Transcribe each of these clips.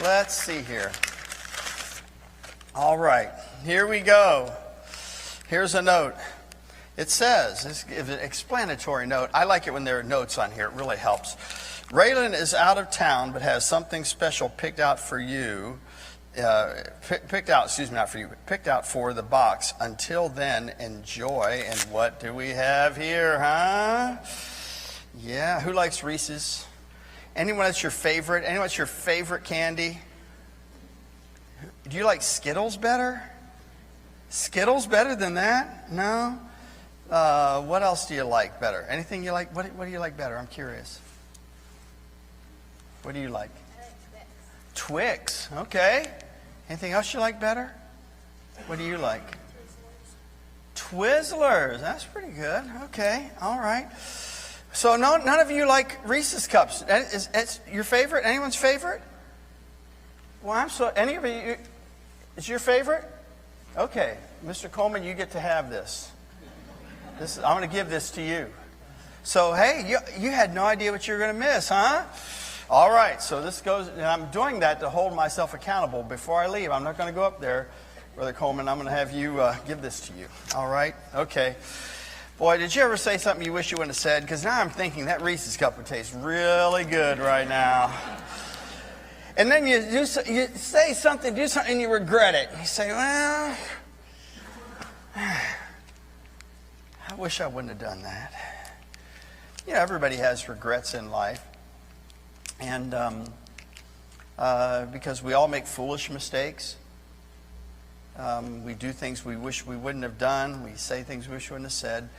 Let's see here. All right, here we go. Here's a note. It says, this is an explanatory note. I like it when there are notes on here. It really helps. Raylan is out of town, but has something special picked out for you. Picked out for the box. Until then, enjoy. And what do we have here, huh? Yeah, who likes Reese's? Anyone that's your favorite? Anyone that's your favorite candy? Do you like Skittles better? Skittles better than that? No? What else do you like better? Anything you like? What do you like better? I'm curious. What do you like? Twix. Okay. Anything else you like better? What do you like? Twizzlers. That's pretty good. Okay. All right. So none of you like Reese's Cups. It's your favorite? Anyone's favorite? Well, any of you, is your favorite? Okay. Mr. Coleman, you get to have this. I'm going to give this to you. So, hey, you had no idea what you were going to miss, huh? All right, so this goes, and I'm doing that to hold myself accountable before I leave. I'm not going to go up there, Brother Coleman. I'm going to have you give this to you. All right? Okay. Boy, did you ever say something you wish you wouldn't have said? Because now I'm thinking that Reese's Cup would taste really good right now. And then you say something, do something, and you regret it. You say, well, I wish I wouldn't have done that. You know, everybody has regrets in life. And because we all make foolish mistakes. We do things we wish we wouldn't have done. We say things we wish we wouldn't have said.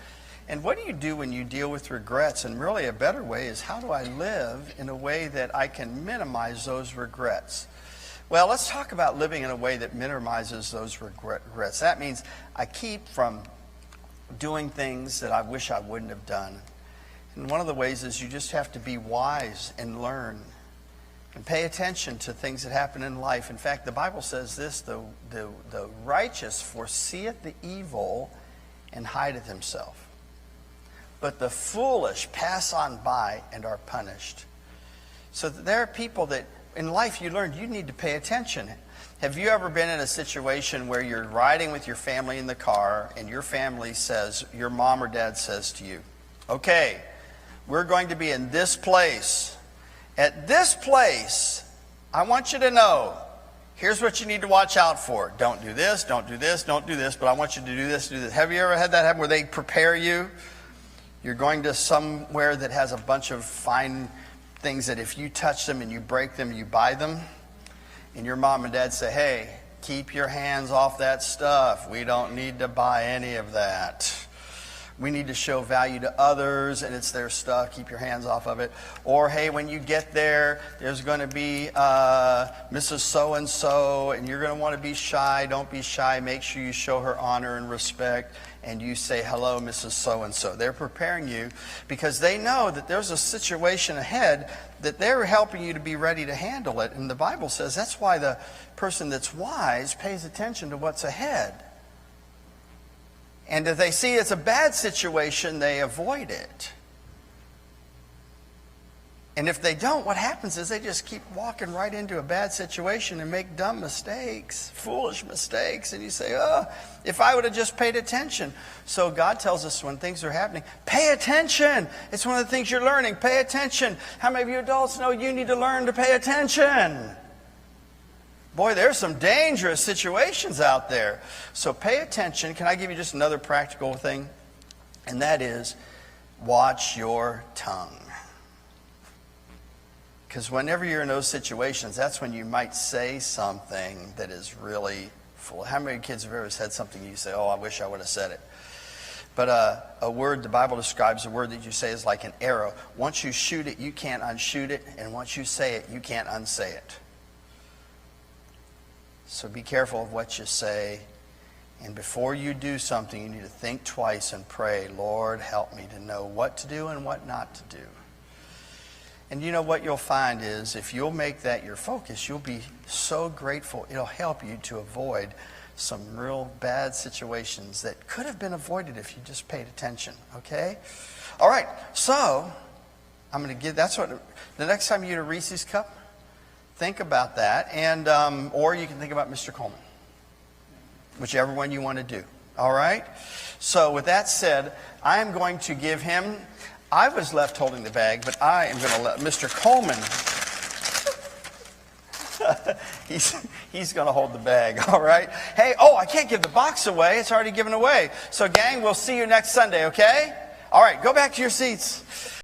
And what do you do when you deal with regrets? And really a better way is, how do I live in a way that I can minimize those regrets? Well, let's talk about living in a way that minimizes those regrets. That means I keep from doing things that I wish I wouldn't have done. And one of the ways is you just have to be wise and learn and pay attention to things that happen in life. In fact, the Bible says this, the righteous foreseeth the evil and hideth himself. But the foolish pass on by and are punished. So there are people that in life you learn you need to pay attention. Have you ever been in a situation where you're riding with your family in the car and your family says, your mom or dad says to you, okay, we're going to be in this place. At this place, I want you to know, here's what you need to watch out for. Don't do this, don't do this, don't do this, but I want you to do this, do this. Have you ever had that happen where they prepare you? You're going to somewhere that has a bunch of fine things that if you touch them and you break them, you buy them. And your mom and dad say, hey, keep your hands off that stuff. We don't need to buy any of that. We need to show value to others, and it's their stuff. Keep your hands off of it. Or, hey, when you get there, there's going to be Mrs. So-and-so, and you're going to want to be shy. Don't be shy. Make sure you show her honor and respect, and you say, hello, Mrs. So-and-so. They're preparing you because they know that there's a situation ahead that they're helping you to be ready to handle it. And the Bible says that's why the person that's wise pays attention to what's ahead. And if they see it's a bad situation, they avoid it. And if they don't, what happens is they just keep walking right into a bad situation and make dumb mistakes, foolish mistakes. And you say, oh, if I would have just paid attention. So God tells us when things are happening, pay attention. It's one of the things you're learning. Pay attention. How many of you adults know you need to learn to pay attention? Boy, there's some dangerous situations out there. So pay attention. Can I give you just another practical thing? And that is, watch your tongue. Because whenever you're in those situations, that's when you might say something that is really full. How many kids have ever said something you say, oh, I wish I would have said it? But a word, the Bible describes a word that you say is like an arrow. Once you shoot it, you can't unshoot it. And once you say it, you can't unsay it. So be careful of what you say. And before you do something, you need to think twice and pray, Lord, help me to know what to do and what not to do. And you know what you'll find is if you'll make that your focus, you'll be so grateful. It'll help you to avoid some real bad situations that could have been avoided if you just paid attention. Okay? All right. So I'm going to give, that's what, the next time you eat a Reese's Cup, Think about that, and or you can think about Mr. Coleman, whichever one you want to do. All right? So with that said, I am going to give him, I was left holding the bag, but I am going to let Mr. Coleman, he's going to hold the bag, all right? Hey, I can't give the box away. It's already given away. So gang, we'll see you next Sunday, okay? All right, go back to your seats.